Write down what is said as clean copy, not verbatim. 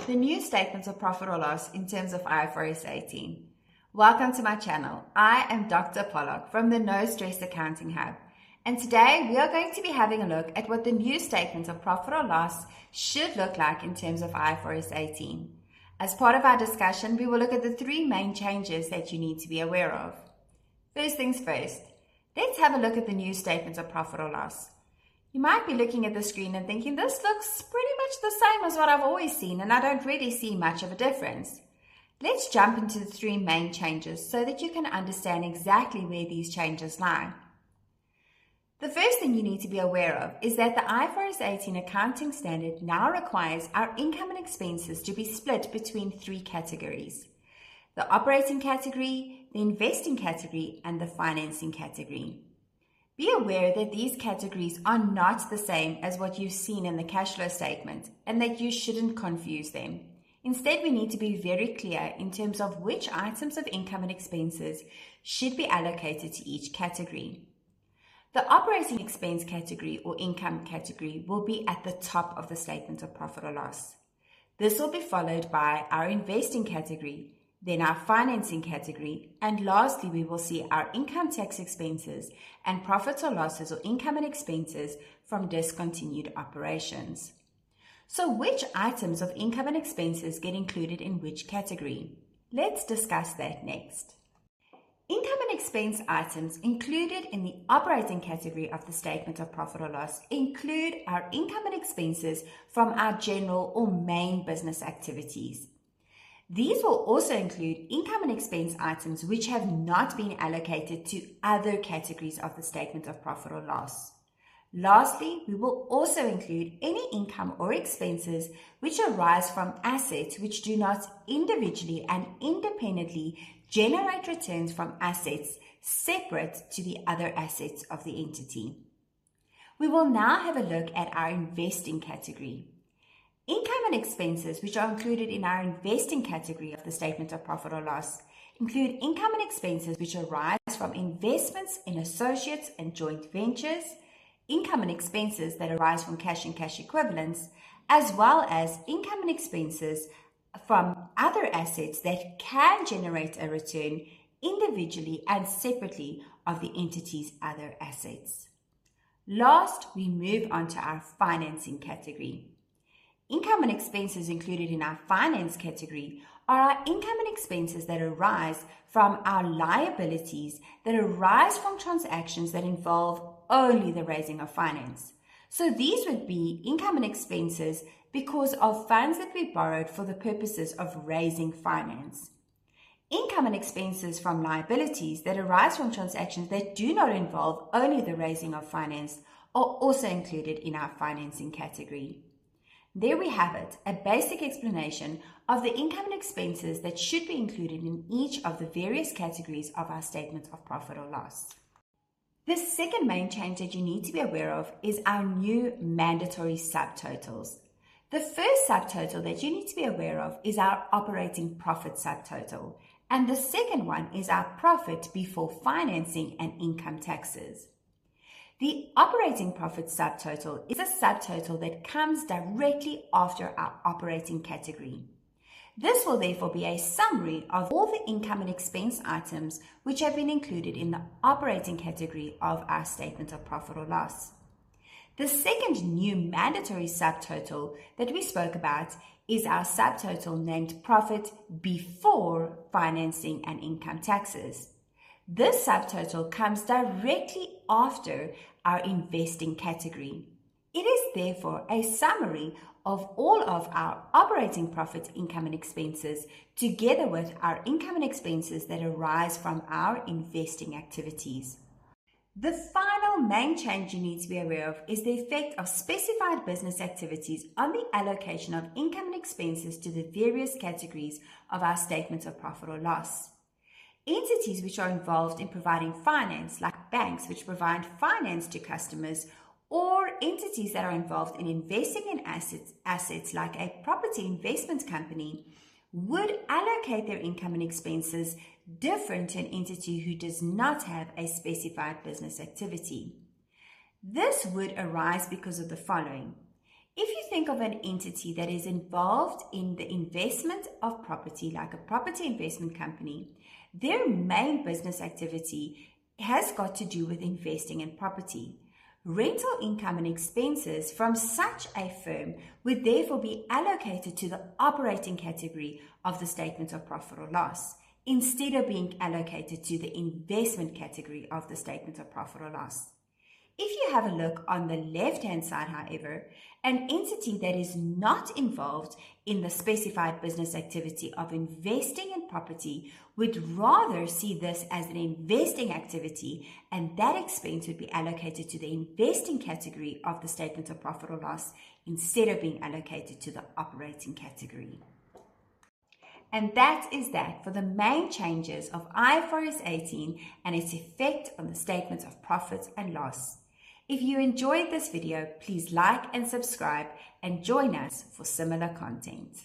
the new statements of profit or loss in terms of IFRS 18. Welcome to my channel. I am Dr. Pollock from the No Stress Accounting Hub, and today we are going to be having a look at what the new statements of profit or loss should look like in terms of IFRS 18. As part of our discussion, we will look at the three main changes that you need to be aware of. First things first, let's have a look at the new statements of profit or loss. You might be looking at the screen and thinking, this looks pretty much the same as what I've always seen, and I don't really see much of a difference. Let's jump into the three main changes so that you can understand exactly where these changes lie. The first thing you need to be aware of is that the IFRS 18 accounting standard now requires our income and expenses to be split between three categories: the operating category, the investing category, and the financing category. Be aware that these categories are not the same as what you've seen in the cash flow statement and that you shouldn't confuse them. Instead, we need to be very clear in terms of which items of income and expenses should be allocated to each category. The operating expense category or income category will be at the top of the statement of profit or loss. This will be followed by our investing category, then our financing category, and lastly we will see our income tax expenses and profits or losses or income and expenses from discontinued operations. So which items of income and expenses get included in which category? Let's discuss that next. Income and expense items included in the operating category of the statement of profit or loss include our income and expenses from our general or main business activities. These will also include income and expense items which have not been allocated to other categories of the statement of profit or loss. Lastly, we will also include any income or expenses which arise from assets which do not individually and independently generate returns from assets separate to the other assets of the entity. We will now have a look at our investing category. Income and expenses which are included in our investing category of the statement of profit or loss include income and expenses which arise from investments in associates and joint ventures, income and expenses that arise from cash and cash equivalents, as well as income and expenses from other assets that can generate a return individually and separately of the entity's other assets. Last, we move on to our financing category. Income and expenses included in our finance category are our income and expenses that arise from our liabilities that arise from transactions that involve only the raising of finance. So these would be income and expenses because of funds that we borrowed for the purposes of raising finance. Income and expenses from liabilities that arise from transactions that do not involve only the raising of finance are also included in our financing category. There we have it, a basic explanation of the income and expenses that should be included in each of the various categories of our statement of profit or loss. The second main change that you need to be aware of is our new mandatory subtotals. The first subtotal that you need to be aware of is our operating profit subtotal, and the second one is our profit before financing and income taxes. The operating profit subtotal is a subtotal that comes directly after our operating category. This will therefore be a summary of all the income and expense items which have been included in the operating category of our statement of profit or loss. The second new mandatory subtotal that we spoke about is our subtotal named profit before financing and income taxes. This subtotal comes directly after our investing category. It is therefore a summary of all of our operating profit, income and expenses, together with our income and expenses that arise from our investing activities. The final main change you need to be aware of is the effect of specified business activities on the allocation of income and expenses to the various categories of our statement of profit or loss. Entities which are involved in providing finance, like banks which provide finance to customers, or entities that are involved in investing in assets like a property investment company, would allocate their income and expenses different to an entity who does not have a specified business activity. This would arise because of the following. If you think of an entity that is involved in the investment of property, like a property investment company, their main business activity has got to do with investing in property. Rental income and expenses from such a firm would therefore be allocated to the operating category of the statement of profit or loss, instead of being allocated to the investment category of the statement of profit or loss. If you have a look on the left-hand side, however, an entity that is not involved in the specified business activity of investing in property would rather see this as an investing activity, and that expense would be allocated to the investing category of the statement of profit or loss instead of being allocated to the operating category. And that is that for the main changes of IFRS 18 and its effect on the statements of profit and loss. If you enjoyed this video, please like and subscribe and join us for similar content.